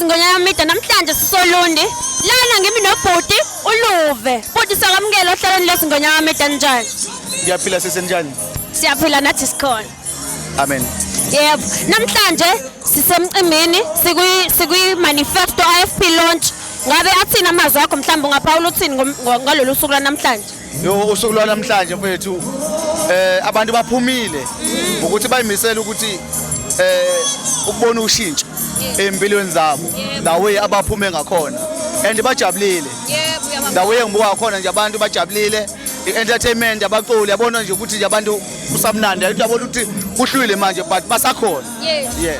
Ingonyama Media namhlanje sisolundi lana ngimi nobhuti uLuve. Bhuti sakamukela ohlelweni lesingonyama Media njani? Ngiyaphila sisenjani? Siyaphila nathi sikhona. Amen. Yebo, namhlanje sisemcimbini sikwi manifesto IFP launch. Ngabe athina amazwi akho mhlawumbe ungaphawula uthini ngalolu suku namhlanje? Yo usuku lwanamhlanje mfethu abantu baphumile ukuthi bayimisela ukuthi ukubona ushintsho empilweni zabo the way abaphume ngakhona and bajabulile. Yebo, the way ngibuka khona nje abantu bajabulile entertainment abaculi yabona nje ukuthi nje abantu kusamnandi uyabona ukuthi kuhlwile manje but basakhona. Yes.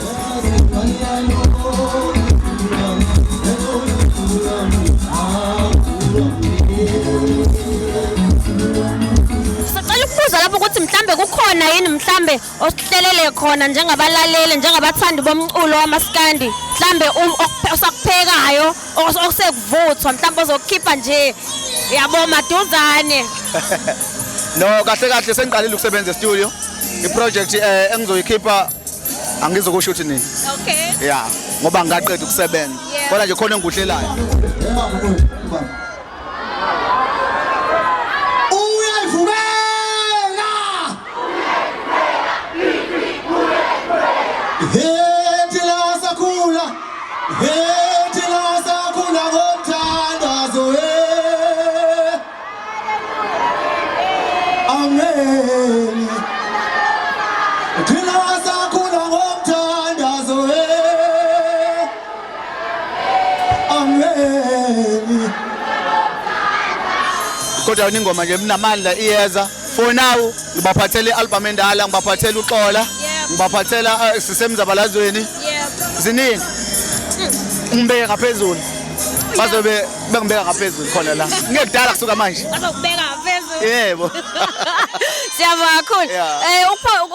Ukubuza lapho ukuthi mhlambe kukhona yini mhlambe osihlelele khona njengabalaleli njengabathandi bomculo wamaskandi mhlambe osakuphekayo osekuvuthwa mhlambe ozokhipha nje yabo maduzane. No kahle sengiqalile ukusebenza e-studio i-project engizoyikhipha angizokusho ukuthi nini. Okay. Yeah ngoba ngaqeda ukusebenza kodwa nje khona engikuhlelayo. Kodwa ingoma nje minamandla iyeza for now ngibaphathele album endala ngibaphathele uxola ngibaphathela sisemzabalazweni ziningi ngibeke ngaphezulu bazobe bengibeka ngaphezulu khona la ngekudala kusuka manje bazokubeka ngaphezulu. Yebo. Siyabonga kakhulu.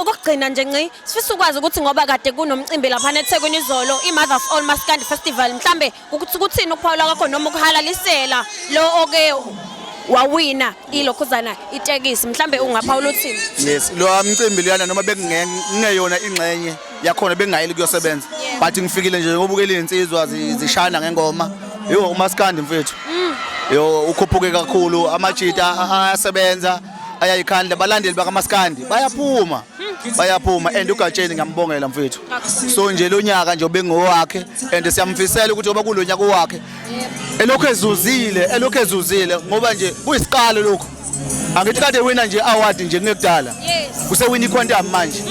Ukugcina nje nci sifisa ukwazi ukuthi ngoba kade kunomcimbi lapha eThekwini izolo iMother of All Maskandi Festival mhlambe ukuthi kuthini ukuphawula kwakho noma ukuhalalisela lo oke wawina ilokhuzana itekisi mhlambe ungaphawula uthini? Yes lo mcimbi liyana noma bekungeyona ingxenye yakhona bengayeli kuyosebenza but ngifikile nje ngobukela insizwa zishana ngengoma yo umaskandi mfethu yo ukhuphuke kakhulu amajita ayasebenza ayayikhandla balandeli bakamaskandi bayaphuma and uGatsheni ngiyambongela mfethu so nje lo nyaka nje obengowakhe and siyamfisela ukuthi oba kulonyaka wakhe elokhu ezuzile ngoba nje kuyisiqalo lokho angithi kade wina nje award nje ngekudala usewina iquantum manje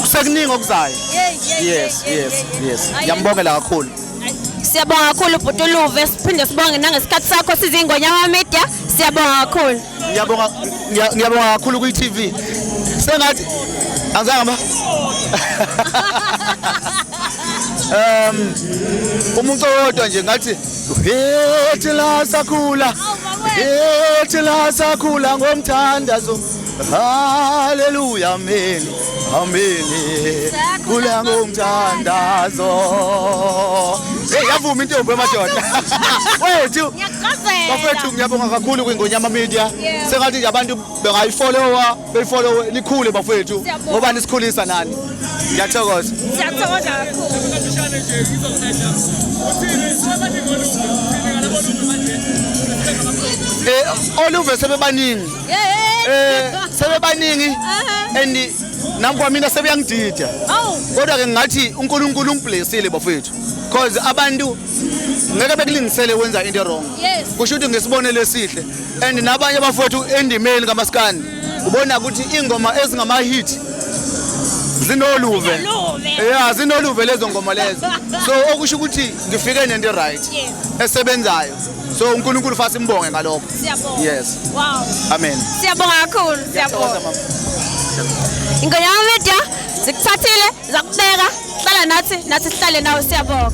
kusekuningi okuzayo. Yes ngiyambongela kakhulu. Siyabonga kakhulu bhuti uLuve siphinde sibonge nangesikhathi sakho sizingonyama Media siyabonga kakhulu. Ngiyabonga kakhulu ku-TV sengathi angizange umuntu wodwa nje ngathi ethi la sakhula ngomthandazo haleluya amen kula ngomthandazo. Yavuma intombi emadoda wethu bafethu ngiyabonga kakhulu kwingonyama Media sengathi nje abantu beyifollow likhule bafethu ngoba nisikhulisa nani ngiyathokoza. Siyathokoza kakhulu. uLuve sebebaningi and nami mina sebeyangidida kodwa ke ngathi uNkulunkulu ungiblessile bafethu because abantu ngeke bekulingisele wenza into wrong kusho ukuthi ngesibonelo esihle and nabanye bafethu endimeni kamaskandi ubona ukuthi ingoma ezingama hit zinoluve zinoluve lezo ngoma lezo so okusho ukuthi ngifike nento right esebenzayo so uNkulunkulu fasi imbonge ngalokho. Yes. Wow. Amen. Siyabonga kakhulu. Siyabonga. Ingonyama Media zikuthathile zakubeka hlala nathi sihlale nawe siyabonga.